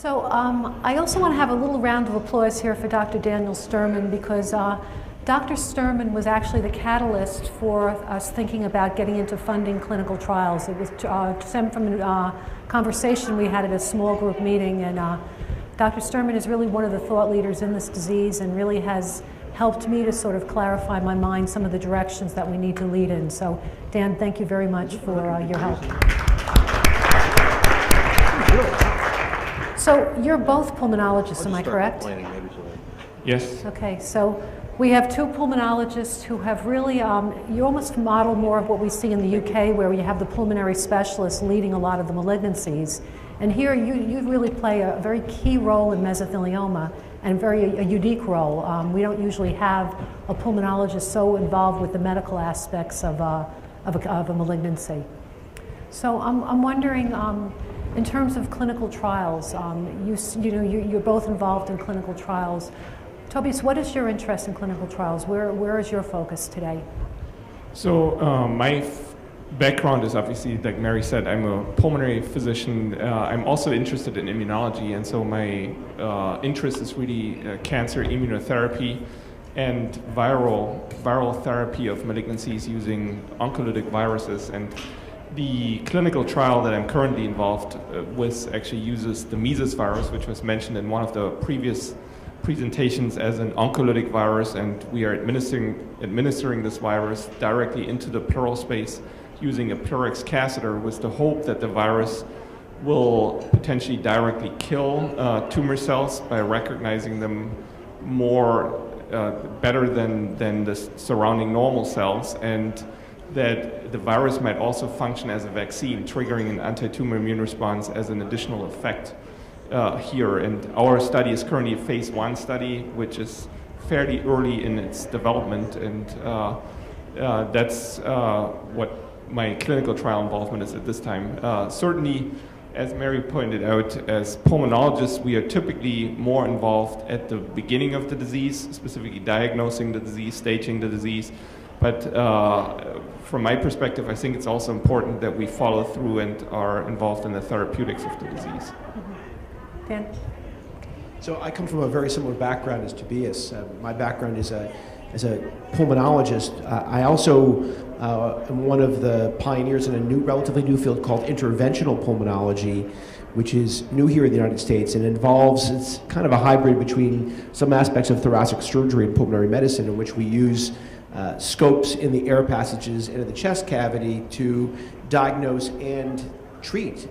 So I also want to have a little round of applause here for Dr. Daniel Sturman, because Dr. Sturman was actually the catalyst for us thinking about getting into funding clinical trials. It was stemmed from a conversation we had at a small group meeting, and Dr. Sturman is really one of the thought leaders in this disease and really has helped me to sort of clarify in my mind some of the directions that we need to lead in. So Dan, thank you very much for your help. So you're both pulmonologists, am I correct? Yes. Okay, so we have two pulmonologists who have really, you almost model more of what we see in the UK, where you have the pulmonary specialists leading a lot of the malignancies. And here you really play a very key role in mesothelioma, and a unique role. We don't usually have a pulmonologist so involved with the medical aspects of a malignancy. So I'm wondering, in terms of clinical trials, you're both involved in clinical trials. Tobias, what is your interest in clinical trials? Where is your focus today? So my background is obviously, like Mary said, I'm a pulmonary physician. I'm also interested in immunology, and so my interest is really cancer immunotherapy and viral therapy of malignancies using oncolytic viruses. And the clinical trial that I'm currently involved with actually uses the measles virus, which was mentioned in one of the previous presentations as an oncolytic virus, and we are administering this virus directly into the pleural space using a Pleurix catheter, with the hope that the virus will potentially directly kill tumor cells by recognizing them better than the surrounding normal cells, and that the virus might also function as a vaccine, triggering an anti-tumor immune response as an additional effect here. And our study is currently a phase 1 study, which is fairly early in its development, and that's what my clinical trial involvement is at this time. Certainly, as Mary pointed out, as pulmonologists, we are typically more involved at the beginning of the disease, specifically diagnosing the disease, staging the disease. But from my perspective, I think it's also important that we follow through and are involved in the therapeutics of the disease. Dan? So I come from a very similar background as Tobias. My background is as a pulmonologist. I also am one of the pioneers in a relatively new field called interventional pulmonology, which is new here in the United States and it's kind of a hybrid between some aspects of thoracic surgery and pulmonary medicine, in which we use scopes in the air passages into the chest cavity to diagnose and treat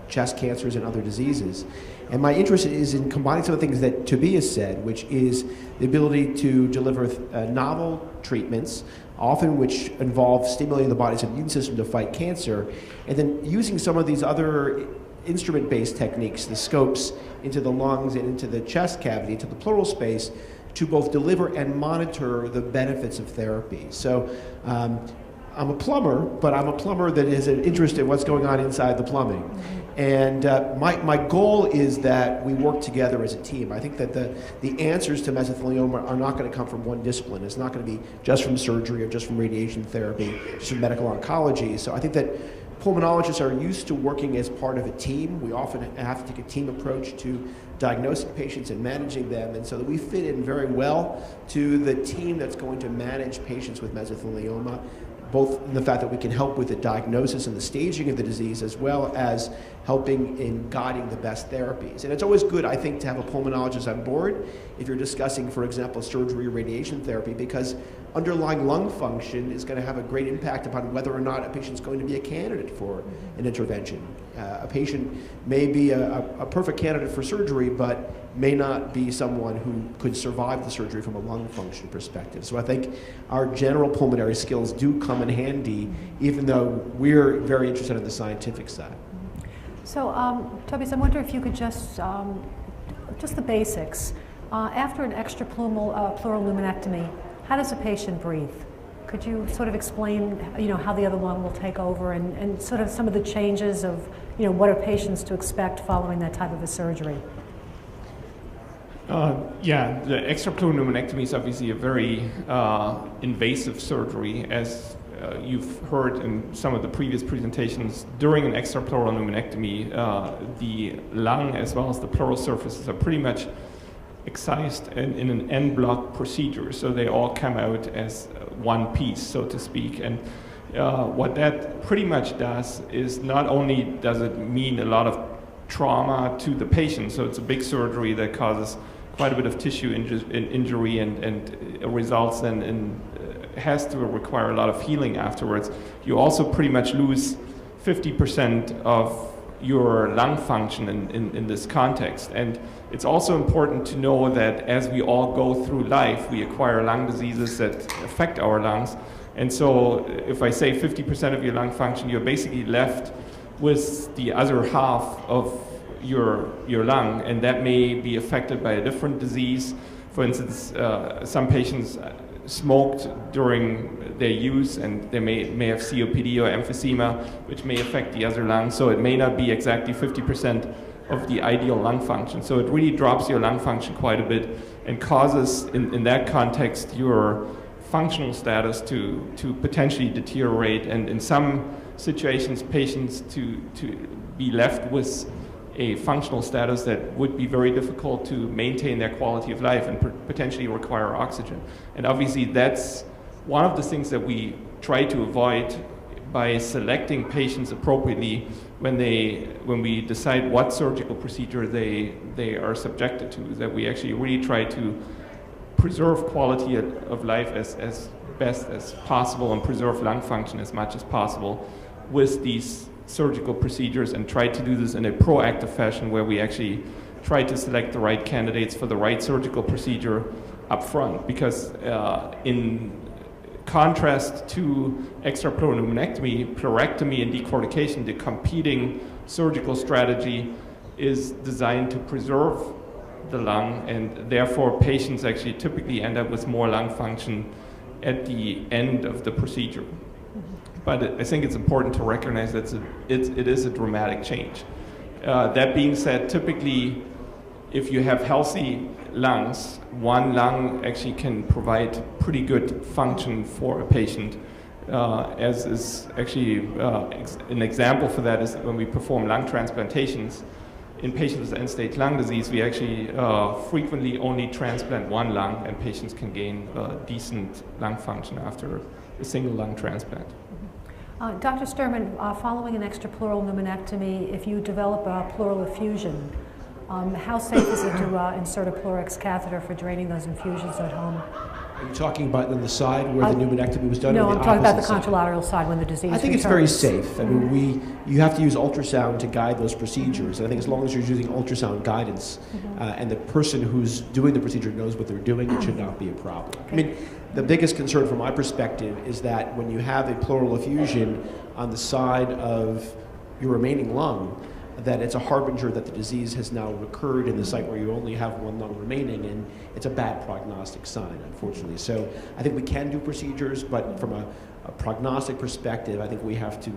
chest cancers and other diseases. And my interest is in combining some of the things that Tobias said, which is the ability to deliver novel treatments, often which involve stimulating the body's immune system to fight cancer, and then using some of these other instrument-based techniques, the scopes, into the lungs and into the chest cavity, into the pleural space, to both deliver and monitor the benefits of therapy. So I'm a plumber, but I'm a plumber that is interested in what's going on inside the plumbing. And my goal is that we work together as a team. I think that the answers to mesothelioma are not going to come from one discipline. It's not going to be just from surgery or just from radiation therapy, just from medical oncology. So I think that pulmonologists are used to working as part of a team. We often have to take a team approach to diagnosing patients and managing them, and so that we fit in very well to the team that's going to manage patients with mesothelioma, both in the fact that we can help with the diagnosis and the staging of the disease, as well as helping in guiding the best therapies. And it's always good, I think, to have a pulmonologist on board if you're discussing, for example, surgery or radiation therapy, because underlying lung function is going to have a great impact upon whether or not a patient's going to be a candidate for an intervention. A patient may be a perfect candidate for surgery, but may not be someone who could survive the surgery from a lung function perspective. So I think our general pulmonary skills do come in handy, even though we're very interested in the scientific side. So, Tobias, I wonder if you could just the basics. After an extrapleural lumenectomy, how does a patient breathe? Could you sort of explain, how the other lung will take over, and sort of some of the changes of, what are patients to expect following that type of a surgery? Yeah, the extrapleural lumenectomy is obviously a very invasive surgery, as you've heard in some of the previous presentations, during an extrapleural pneumonectomy, the lung as well as the pleural surfaces are pretty much excised in an en bloc procedure, so they all come out as one piece, so to speak. And what that pretty much does is not only does it mean a lot of trauma to the patient, so it's a big surgery that causes quite a bit of tissue injury and results then in has to require a lot of healing afterwards. You also pretty much lose 50% of your lung function in this context. And it's also important to know that as we all go through life, we acquire lung diseases that affect our lungs. And so if I say 50% of your lung function, you're basically left with the other half of your lung, and that may be affected by a different disease. For instance, some patients smoked during their use, and they may have COPD or emphysema, which may affect the other lung. So it may not be exactly 50% of the ideal lung function. So it really drops your lung function quite a bit and causes, in that context, your functional status to potentially deteriorate, and in some situations, patients to be left with a functional status that would be very difficult to maintain their quality of life and potentially require oxygen. And obviously that's one of the things that we try to avoid by selecting patients appropriately when we decide what surgical procedure they are subjected to, that we actually really try to preserve quality of life as best as possible and preserve lung function as much as possible with these surgical procedures, and try to do this in a proactive fashion where we actually try to select the right candidates for the right surgical procedure up front. Because in contrast to extrapleural pneumonectomy, pleurectomy and decortication, the competing surgical strategy is designed to preserve the lung, and therefore patients actually typically end up with more lung function at the end of the procedure. But I think it's important to recognize that it is a dramatic change. That being said, typically, if you have healthy lungs, one lung actually can provide pretty good function for a patient. As is actually an example for that is when we perform lung transplantations. In patients with end-stage lung disease, we actually frequently only transplant one lung, and patients can gain decent lung function after a single lung transplant. Dr. Sturman, following an extrapleural pneumonectomy, if you develop a pleural effusion, how safe is it to insert a Pleurex catheter for draining those infusions at home? Are you talking about on the side where the pneumonectomy was done? No, or the I'm talking about the opposite side? contralateral side when the disease I think it's returns. very safe. I mean, you have to use ultrasound to guide those procedures. And I think as long as you're using ultrasound guidance and the person who's doing the procedure knows what they're doing, it should not be a problem. Okay. I mean, the biggest concern from my perspective is that when you have a pleural effusion on the side of your remaining lung, that it's a harbinger that the disease has now recurred in the site where you only have one lung remaining, and it's a bad prognostic sign, unfortunately. So I think we can do procedures, but from a prognostic perspective, I think we have to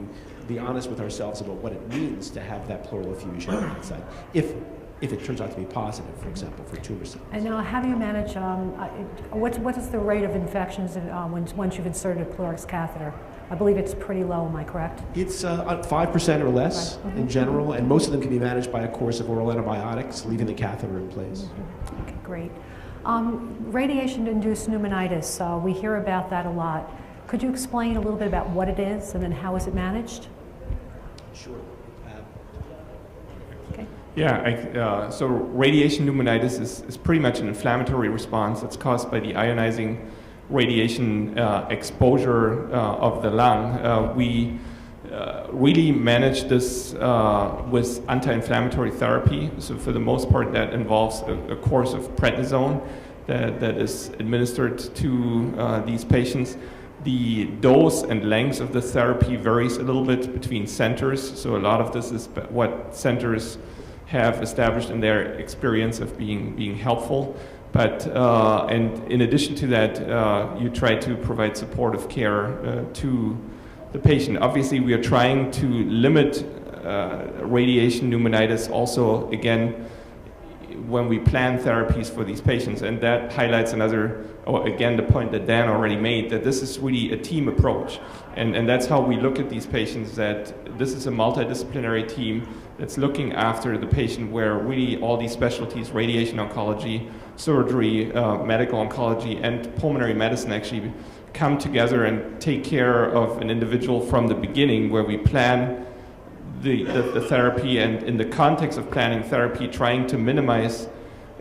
be honest with ourselves about what it means to have that pleural effusion on that side, if it turns out to be positive, for example, for tumor cells. And now, how do you manage, what is the rate of infections once you've inserted a Pleurex catheter? I believe it's pretty low, am I correct? It's 5% or less in general, and most of them can be managed by a course of oral antibiotics, leaving the catheter in place. Okay, great. Radiation-induced pneumonitis, we hear about that a lot. Could you explain a little bit about what it is and then how is it managed? Sure. Okay. Yeah, so radiation pneumonitis is pretty much an inflammatory response that's caused by the ionizing radiation exposure of the lung. We really manage this with anti-inflammatory therapy. So for the most part, that involves a course of prednisone that is administered to these patients. The dose and length of the therapy varies a little bit between centers. So a lot of this is what centers have established in their experience of being helpful. But, and in addition to that, you try to provide supportive care to the patient. Obviously, we are trying to limit radiation pneumonitis also, again, when we plan therapies for these patients. And that highlights another, or again, the point that Dan already made, that this is really a team approach. And that's how we look at these patients, that this is a multidisciplinary team that's looking after the patient, where really all these specialties, radiation oncology, surgery, medical oncology, and pulmonary medicine actually come together and take care of an individual from the beginning, where we plan the therapy, and in the context of planning therapy, trying to minimize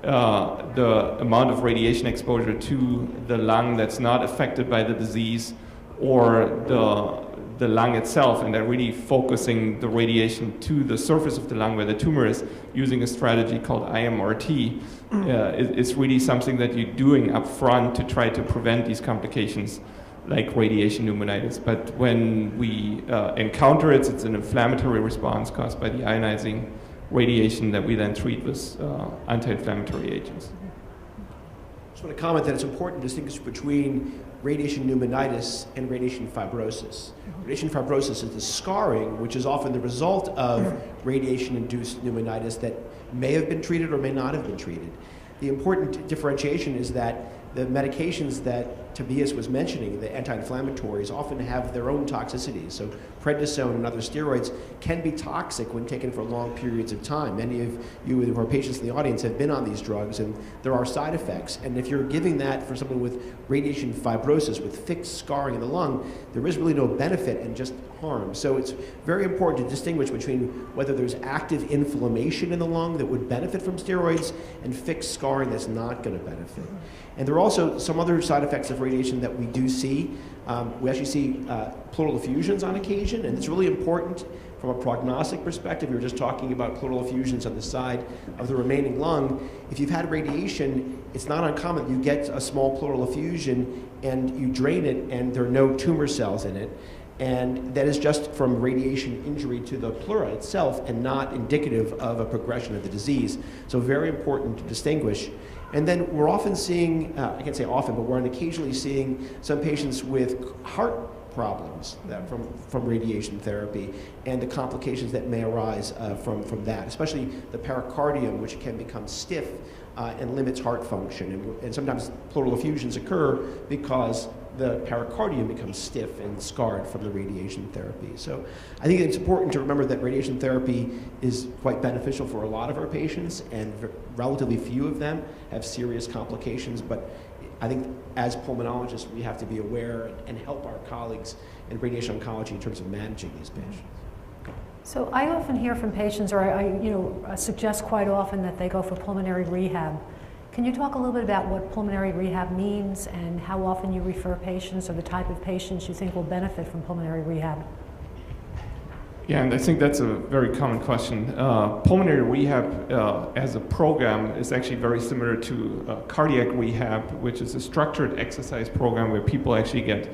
the amount of radiation exposure to the lung that's not affected by the disease, or the lung itself, and then really focusing the radiation to the surface of the lung where the tumor is, using a strategy called IMRT. It's really something that you're doing up front to try to prevent these complications like radiation pneumonitis. But when we encounter it, it's an inflammatory response caused by the ionizing radiation that we then treat with anti-inflammatory agents. I just want to comment that it's important to distinguish between radiation pneumonitis and radiation fibrosis. Radiation fibrosis is the scarring, which is often the result of radiation-induced pneumonitis that may have been treated or may not have been treated. The important differentiation is that the medications that Tobias was mentioning, the anti-inflammatories, often have their own toxicities. So prednisone and other steroids can be toxic when taken for long periods of time. Many of you who are patients in the audience have been on these drugs, and there are side effects. And if you're giving that for someone with radiation fibrosis, with fixed scarring in the lung, there is really no benefit and just harm. So it's very important to distinguish between whether there's active inflammation in the lung that would benefit from steroids and fixed scarring that's not going to benefit. And there are also some other side effects of radiation that we do see. We actually see pleural effusions on occasion, and it's really important from a prognostic perspective. We were just talking about pleural effusions on the side of the remaining lung. If you've had radiation, it's not uncommon you get a small pleural effusion and you drain it and there are no tumor cells in it. And that is just from radiation injury to the pleura itself and not indicative of a progression of the disease. So very important to distinguish. And then we're often seeing, I can't say often, but we're occasionally seeing some patients with heart problems that from radiation therapy and the complications that may arise from that, especially the pericardium, which can become stiff and limits heart function. And sometimes pleural effusions occur because the pericardium becomes stiff and scarred from the radiation therapy. So I think it's important to remember that radiation therapy is quite beneficial for a lot of our patients, and relatively few of them have serious complications. But I think as pulmonologists, we have to be aware and help our colleagues in radiation oncology in terms of managing these patients. So I often hear from patients, or I suggest quite often that they go for pulmonary rehab. Can you talk a little bit about what pulmonary rehab means and how often you refer patients, or the type of patients you think will benefit from pulmonary rehab? Yeah, and I think that's a very common question. Pulmonary rehab as a program is actually very similar to cardiac rehab, which is a structured exercise program where people actually get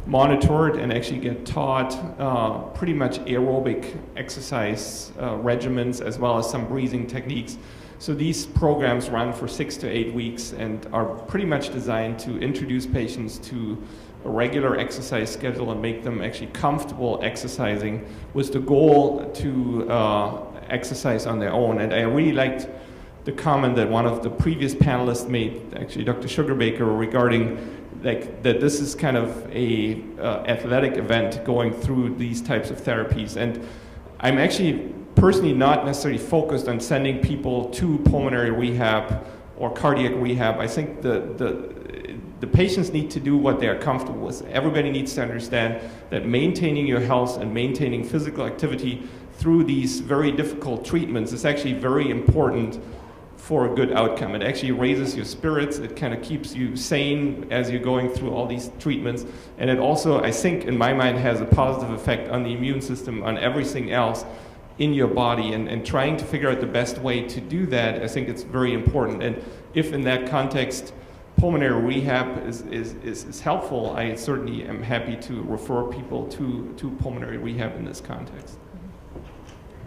monitored and actually get taught pretty much aerobic exercise regimens as well as some breathing techniques. So these programs run for 6 to 8 weeks and are pretty much designed to introduce patients to a regular exercise schedule and make them actually comfortable exercising, with the goal to exercise on their own. And I really liked the comment that one of the previous panelists made, actually Dr. Sugarbaker, regarding that this is kind of a athletic event going through these types of therapies. And I'm actually personally not necessarily focused on sending people to pulmonary rehab or cardiac rehab. I think the patients need to do what they are comfortable with. Everybody needs to understand that maintaining your health and maintaining physical activity through these very difficult treatments is actually very important for a good outcome. It actually raises your spirits. It kind of keeps you sane as you're going through all these treatments. And it also, I think, in my mind, has a positive effect on the immune system, on everything else in your body, and trying to figure out the best way to do that, I think it's very important. And if in that context pulmonary rehab is helpful, I certainly am happy to refer people to pulmonary rehab in this context.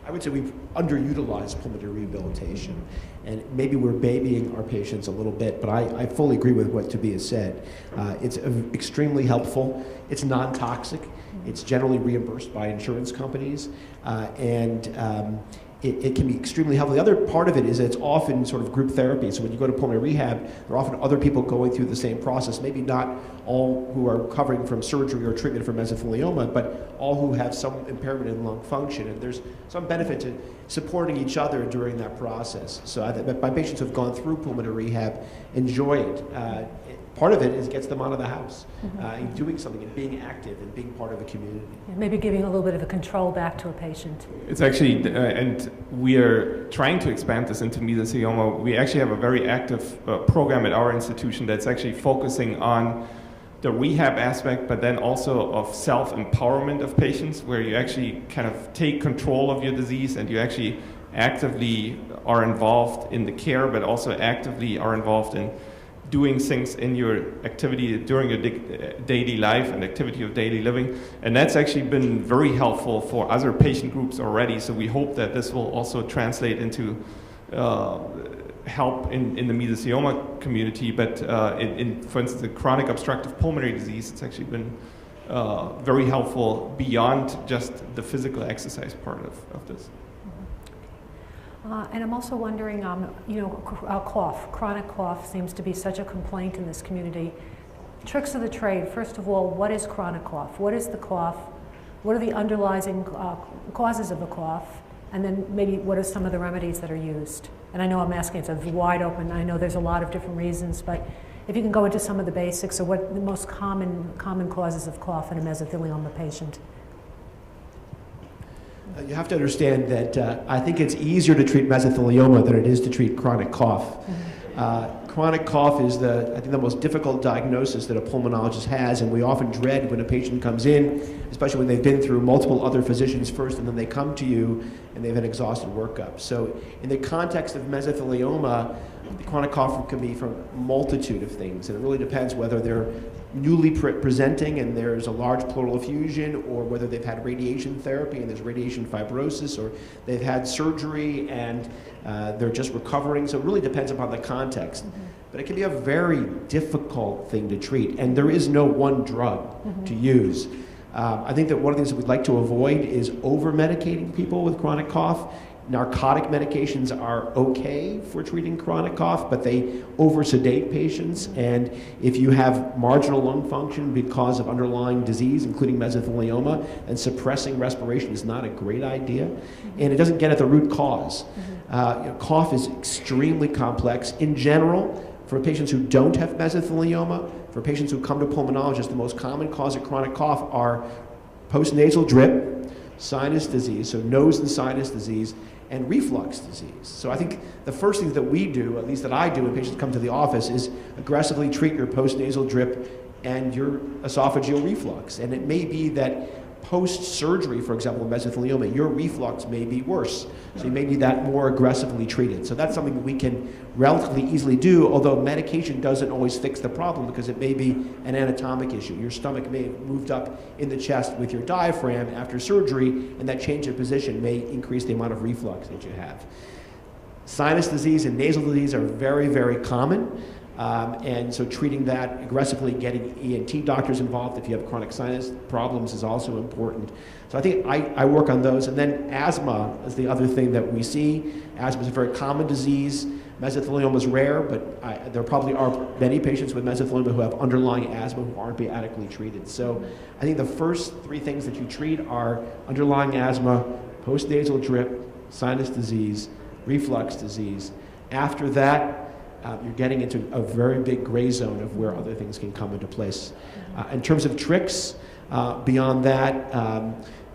I would say we've underutilized pulmonary rehabilitation, and maybe we're babying our patients a little bit, but I fully agree with what Tobias said. It's extremely helpful. It's non-toxic. It's generally reimbursed by insurance companies, and it can be extremely helpful. The other part of it is that it's often sort of group therapy. So when you go to pulmonary rehab, there are often other people going through the same process. Maybe not all who are recovering from surgery or treatment for mesothelioma, but all who have some impairment in lung function. And there's some benefit to supporting each other during that process. So my patients who have gone through pulmonary rehab enjoy it. Part of it is gets them out of the house, and doing something and being active and being part of a community. Yeah, maybe giving a little bit of a control back to a patient. It's actually, and we are trying to expand this into mesothelioma. We actually have a very active program at our institution that's actually focusing on the rehab aspect, but then also of self-empowerment of patients, where you actually kind of take control of your disease and you actually actively are involved in the care, but also actively are involved in doing things in your activity during your daily life and activity of daily living. And that's actually been very helpful for other patient groups already. So we hope that this will also translate into help in the mesothelioma community. But for instance, the chronic obstructive pulmonary disease, it's actually been very helpful beyond just the physical exercise part of this. And I'm also wondering, cough, chronic cough seems to be such a complaint in this community. Tricks of the trade, first of all, what is chronic cough? What is the cough? What are the underlying causes of the cough? And then maybe what are some of the remedies that are used? And I know I'm asking, it's a wide open, I know there's a lot of different reasons, but if you can go into some of the basics of what the most common causes of cough in a mesothelioma patient. You have to understand that I think it's easier to treat mesothelioma than it is to treat chronic cough. Chronic cough is I think the most difficult diagnosis that a pulmonologist has, and we often dread when a patient comes in, especially when they've been through multiple other physicians first, and then they come to you and they've an exhausted workup. So in the context of mesothelioma, the chronic cough can be from a multitude of things, and it really depends whether they're newly presenting and there's a large pleural effusion, or whether they've had radiation therapy and there's radiation fibrosis, or they've had surgery and they're just recovering. So it really depends upon the context. But it can be a very difficult thing to treat, and there is no one drug to use. I think that one of the things that we'd like to avoid is over-medicating people with chronic cough. Narcotic medications are okay for treating chronic cough, but they over-sedate patients. And if you have marginal lung function because of underlying disease, including mesothelioma, and suppressing respiration is not a great idea. And it doesn't get at the root cause. Cough is extremely complex. In general, for patients who don't have mesothelioma, for patients who come to pulmonologists, the most common cause of chronic cough are postnasal drip, sinus disease, so nose and sinus disease, and reflux disease. So I think the first thing that we do, at least that I do when patients come to the office, is aggressively treat your postnasal drip and your esophageal reflux. And it may be that post-surgery, for example, mesothelioma, your reflux may be worse. So you may need that more aggressively treated. So that's something that we can relatively easily do, although medication doesn't always fix the problem because it may be an anatomic issue. Your stomach may have moved up in the chest with your diaphragm after surgery, and that change of position may increase the amount of reflux that you have. Sinus disease and nasal disease are very, very common. And so treating that aggressively, getting ENT doctors involved if you have chronic sinus problems is also important. So I think I work on those. And then asthma is the other thing that we see. Asthma is a very common disease. Mesothelioma is rare, but there probably are many patients with mesothelioma who have underlying asthma who aren't being adequately treated. So I think the first three things that you treat are underlying asthma, postnasal drip, sinus disease, reflux disease. After that, you're getting into a very big gray zone of where other things can come into place. In terms of tricks, beyond that,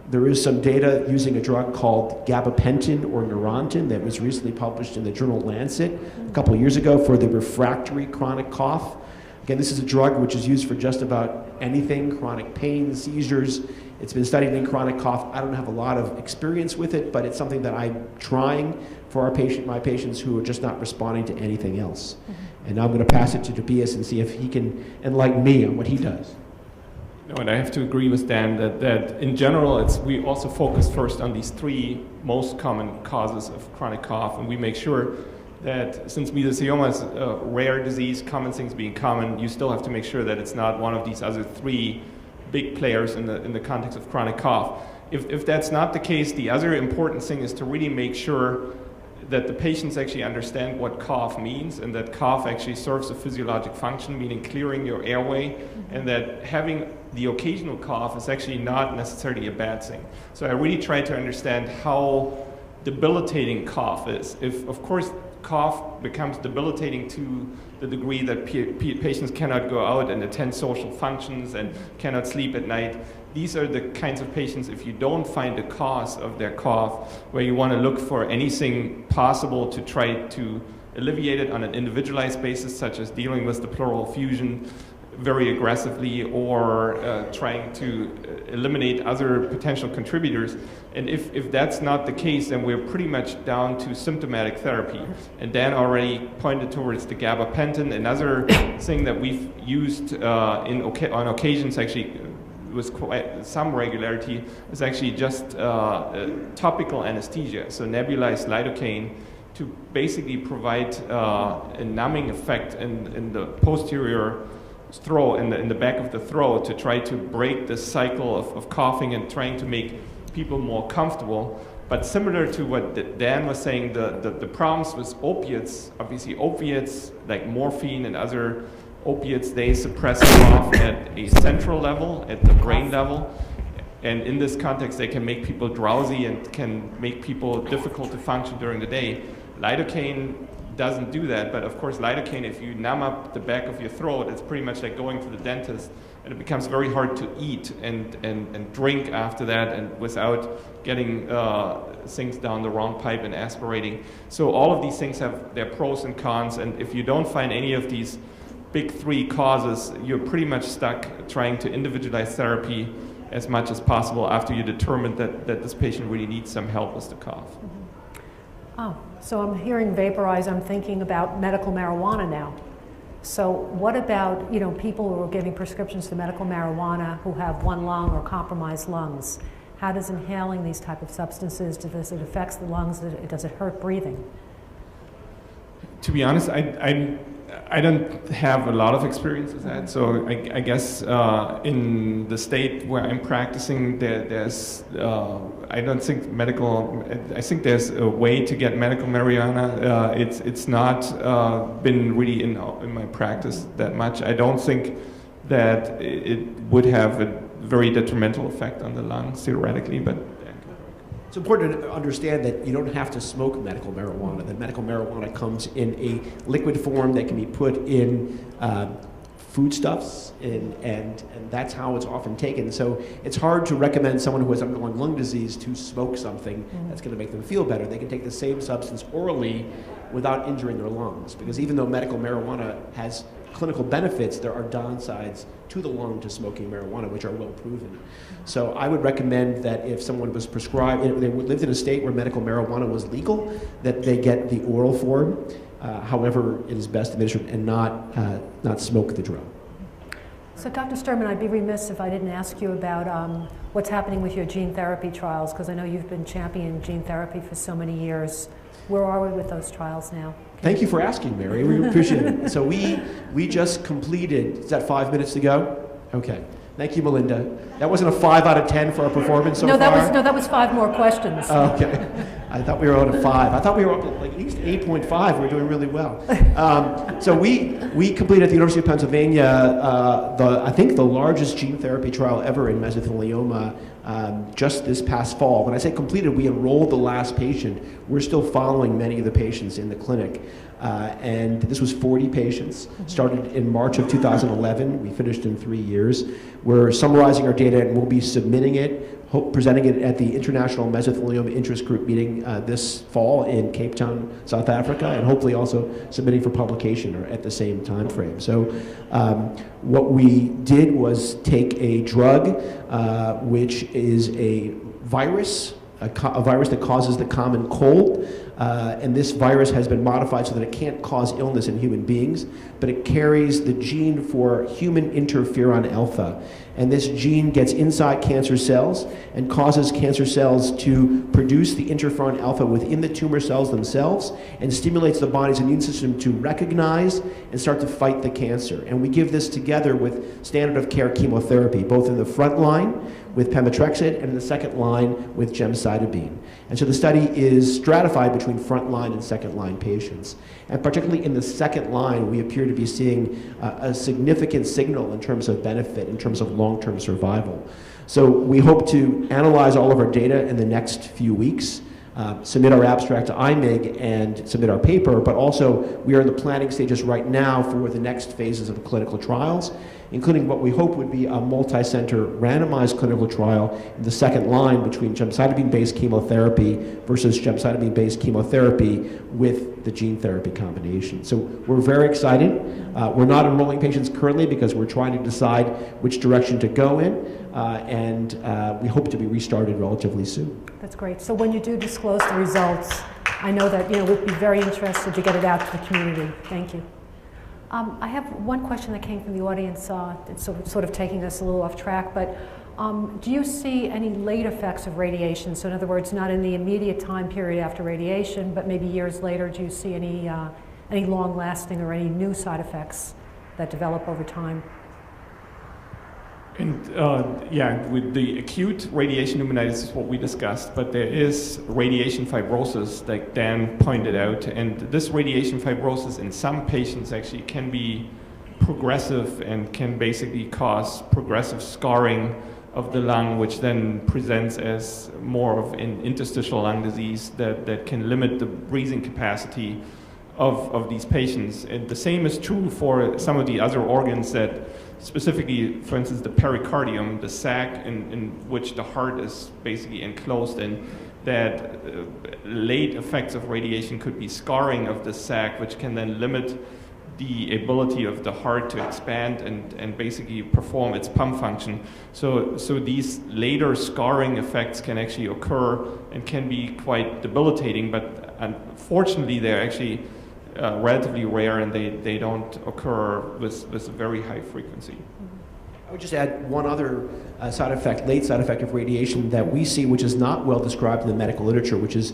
there is some data using a drug called gabapentin or Neurontin that was recently published in the journal Lancet a couple of years ago for the refractory chronic cough. Again, this is a drug which is used for just about anything, chronic pain, seizures. It's been studied in chronic cough. I don't have a lot of experience with it, but it's something that I'm trying for my patients who are just not responding to anything else. And now I'm going to pass it to Tobias and see if he can enlighten me on what he does. No, and I have to agree with Dan that in general, we also focus first on these three most common causes of chronic cough, and we make sure that since mesothelioma is a rare disease, common things being common, you still have to make sure that it's not one of these other three big players in the context of chronic cough. If that's not the case, the other important thing is to really make sure that the patients actually understand what cough means, and that cough actually serves a physiologic function, meaning clearing your airway, and that having the occasional cough is actually not necessarily a bad thing. So I really try to understand how debilitating cough is. If, of course, cough becomes debilitating to the degree that patients cannot go out and attend social functions and cannot sleep at night, these are the kinds of patients, if you don't find the cause of their cough, where you want to look for anything possible to try to alleviate it on an individualized basis, such as dealing with the pleural effusion very aggressively, or trying to eliminate other potential contributors. And if that's not the case, then we're pretty much down to symptomatic therapy. And Dan already pointed towards the gabapentin. Another thing that we've used on occasions, actually with quite some regularity, is actually just topical anesthesia, so nebulized lidocaine, to basically provide a numbing effect in the posterior throat, in the back of the throat, to try to break the cycle of coughing and trying to make people more comfortable. But similar to what Dan was saying, the problems with opiates, obviously opiates like morphine and other opiates, they suppress cough at a central level, at the brain level. And in this context, they can make people drowsy and can make people difficult to function during the day. Lidocaine doesn't do that, but of course lidocaine, if you numb up the back of your throat, it's pretty much like going to the dentist, and it becomes very hard to eat and drink after that, and without getting things down the wrong pipe and aspirating. So all of these things have their pros and cons, and if you don't find any of these big three causes, you're pretty much stuck trying to individualize therapy as much as possible after you determine that this patient really needs some help with the cough. Oh, so I'm hearing vaporize, I'm thinking about medical marijuana now. So what about, people who are giving prescriptions for medical marijuana who have one lung or compromised lungs? How does inhaling these type of substances, does it affect the lungs, does it hurt breathing? To be honest, I don't have a lot of experience with that, so I guess in the state where I'm practicing, there's I don't think I think there's a way to get medical marijuana. It's not been really in my practice that much. I don't think that it would have a very detrimental effect on the lungs theoretically, but it's important to understand that you don't have to smoke medical marijuana. That medical marijuana comes in a liquid form that can be put in foodstuffs, and that's how it's often taken. So it's hard to recommend someone who has underlying lung disease to smoke something that's going to make them feel better. They can take the same substance orally without injuring their lungs, because even though medical marijuana has clinical benefits, there are downsides to the lung to smoking marijuana, which are well proven. So I would recommend that if someone was prescribed, they lived in a state where medical marijuana was legal, that they get the oral form, however it is best administered, and not smoke the drug. So Dr. Sturman, I'd be remiss if I didn't ask you about what's happening with your gene therapy trials, because I know you've been championing gene therapy for so many years. Where are we with those trials now? Thank you for asking, Mary. We appreciate it. So we just completed, is that 5 minutes to go? Okay. Thank you, Melinda. That wasn't a 5 out of 10 for our performance so far? That was 5 more questions. Okay. I thought we were at a 5. I thought we were up at like at least 8.5. We're doing really well. So we completed at the University of Pennsylvania I think the largest gene therapy trial ever in mesothelioma just this past fall. When I say completed, we enrolled the last patient. We're still following many of the patients in the clinic. And this was 40 patients, started in March of 2011. We finished in 3 years. We're summarizing our data, and we'll be submitting it, presenting it at the International Mesothelioma Interest Group meeting this fall in Cape Town, South Africa, and hopefully also submitting for publication or at the same time frame. So what we did was take a drug, which is a virus, a virus that causes the common cold, and this virus has been modified so that it can't cause illness in human beings, but it carries the gene for human interferon alpha. And this gene gets inside cancer cells and causes cancer cells to produce the interferon alpha within the tumor cells themselves and stimulates the body's immune system to recognize and start to fight the cancer. And we give this together with standard of care chemotherapy, both in the front line with pemetrexed and in the second line with gemcitabine. And so the study is stratified between front line and second line patients. And particularly in the second line, we appear to be seeing a significant signal in terms of benefit, in terms of long-term survival. So we hope to analyze all of our data in the next few weeks, submit our abstract to IMIG and submit our paper, but also we are in the planning stages right now for the next phases of clinical trials, including what we hope would be a multi-center randomized clinical trial in the second line between gemcitabine-based chemotherapy versus gemcitabine-based chemotherapy with the gene therapy combination. So we're very excited. We're not enrolling patients currently because we're trying to decide which direction to go in, and we hope to be restarted relatively soon. That's great. So when you do disclose the results, I know that we'd be very interested to get it out to the community. Thank you. I have one question that came from the audience. It's sort of taking us a little off track, but do you see any late effects of radiation? So in other words, not in the immediate time period after radiation, but maybe years later, do you see any long-lasting or any new side effects that develop over time? And yeah, with the acute radiation pneumonitis is what we discussed, but there is radiation fibrosis, like Dan pointed out, and this radiation fibrosis in some patients actually can be progressive and can basically cause progressive scarring of the lung, which then presents as more of an interstitial lung disease that can limit the breathing capacity of these patients. And the same is true for some of the other organs that specifically, for instance, the pericardium, the sac in which the heart is basically enclosed in, that late effects of radiation could be scarring of the sac, which can then limit the ability of the heart to expand and basically perform its pump function. So these later scarring effects can actually occur and can be quite debilitating, but unfortunately they're actually relatively rare, and they don't occur with a very high frequency. I would just add one other side effect, late side effect of radiation that we see, which is not well described in the medical literature, which is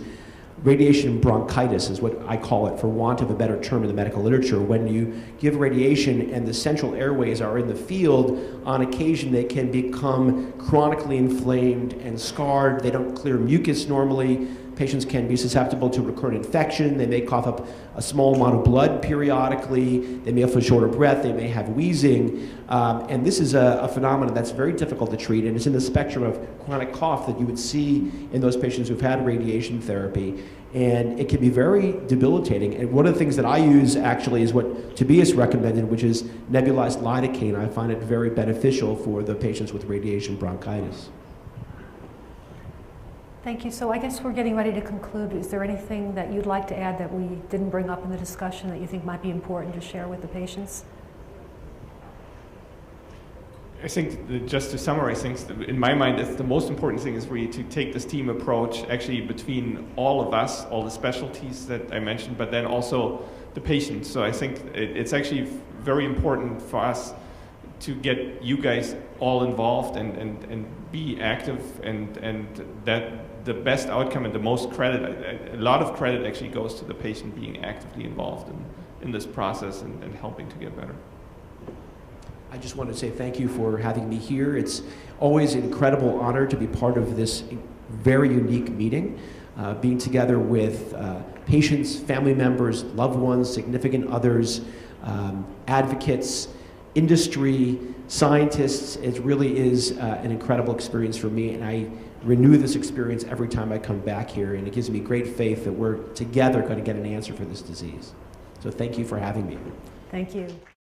radiation bronchitis, is what I call it, for want of a better term in the medical literature. When you give radiation and the central airways are in the field, on occasion they can become chronically inflamed and scarred. They don't clear mucus normally. Patients can be susceptible to recurrent infection. They may cough up a small amount of blood periodically. They may have a shorter breath. They may have wheezing. And this is a phenomenon that's very difficult to treat, and it's in the spectrum of chronic cough that you would see in those patients who've had radiation therapy. And it can be very debilitating. And one of the things that I use actually is what Tobias recommended, which is nebulized lidocaine. I find it very beneficial for the patients with radiation bronchitis. Thank you. So I guess we're getting ready to conclude. Is there anything that you'd like to add that we didn't bring up in the discussion that you think might be important to share with the patients? I think, just to summarize things, in my mind, the most important thing is really to take this team approach actually between all of us, all the specialties that I mentioned, but then also the patients. So I think it's actually very important for us to get you guys all involved and be active, and that the best outcome and the most credit, a lot of credit actually goes to the patient being actively involved in this process and helping to get better. I just want to say thank you for having me here. It's always an incredible honor to be part of this very unique meeting, being together with patients, family members, loved ones, significant others, advocates, industry, scientists. It really is an incredible experience for me, and I renew this experience every time I come back here, and it gives me great faith that we're together going to get an answer for this disease. So thank you for having me. Thank you.